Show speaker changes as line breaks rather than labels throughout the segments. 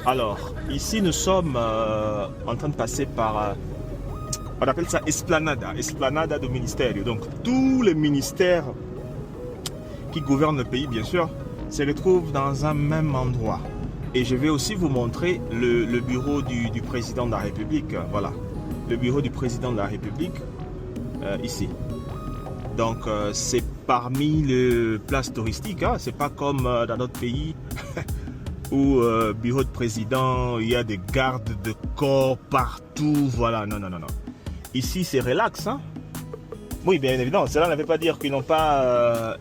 Alors, ici nous sommes en train de passer par, on appelle ça Esplanada do Ministério. Donc tous les ministères qui gouvernent le pays, bien sûr, se retrouvent dans un même endroit. Et je vais aussi vous montrer le bureau du président de la République. Voilà, le bureau du président de la République, ici. Donc c'est parmi les places touristiques, hein. C'est pas comme dans d'autres pays où bureau de président, il y a des gardes de corps partout. Voilà, non. Ici c'est relax, hein. Oui, bien évidemment, cela ne veut pas dire qu'ils n'ont pas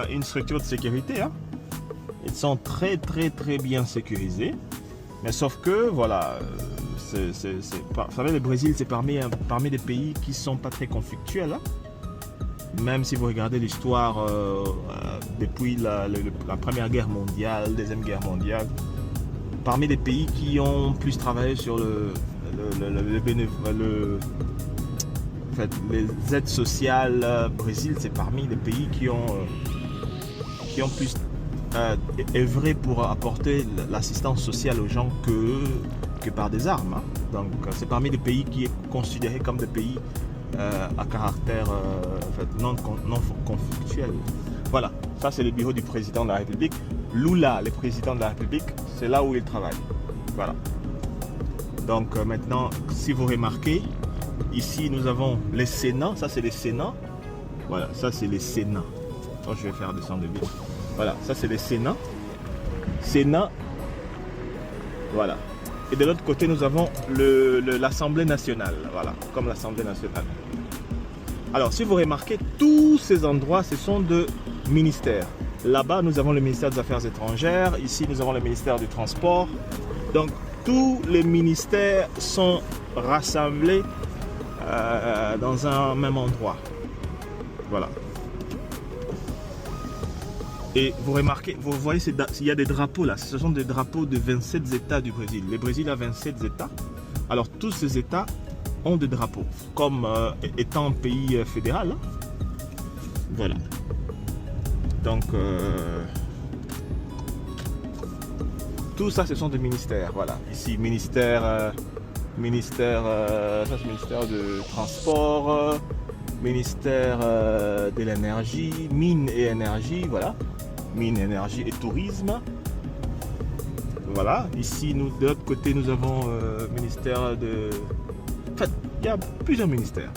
une structure de sécurité, hein. Ils sont très bien sécurisés. Mais sauf que, voilà, vous savez, le Brésil, c'est parmi des pays qui ne sont pas très conflictuels, hein. Même si vous regardez l'histoire depuis la Première Guerre mondiale, Deuxième Guerre mondiale, parmi les pays qui ont plus travaillé sur les aides sociales, Brésil, c'est parmi les pays qui ont plus œuvré pour apporter l'assistance sociale aux gens que par des armes, hein. Donc c'est parmi les pays qui est considéré comme des pays à caractère non conflictuel. Voilà, ça c'est le bureau du président de la République. Lula, le président de la République, c'est là où il travaille. Voilà. Donc maintenant, si vous remarquez, ici nous avons les Sénats, ça c'est les Sénats. Voilà, ça c'est les Sénats. Oh, je vais faire descendre vite. Voilà, ça c'est les Sénats. Sénat. Voilà. Et de l'autre côté, nous avons l'Assemblée nationale. Voilà, comme l'Assemblée nationale. Alors, si vous remarquez, tous ces endroits, ce sont de ministères. Là-bas, nous avons le ministère des Affaires étrangères. Ici, nous avons le ministère du Transport. Donc, tous les ministères sont rassemblés dans un même endroit. Voilà. Et vous remarquez, vous voyez, il y a des drapeaux là. Ce sont des drapeaux de 27 États du Brésil. Le Brésil a 27 États. Alors tous ces États ont des drapeaux, comme étant un pays fédéral, hein. Voilà. Donc tout ça, ce sont des ministères. Voilà. Ici, ministère du transport, ministère de l'énergie, mines et énergie, voilà. Mines, énergie et tourisme. Voilà, ici, de l'autre côté, nous avons ministère de... En fait, il y a plusieurs ministères.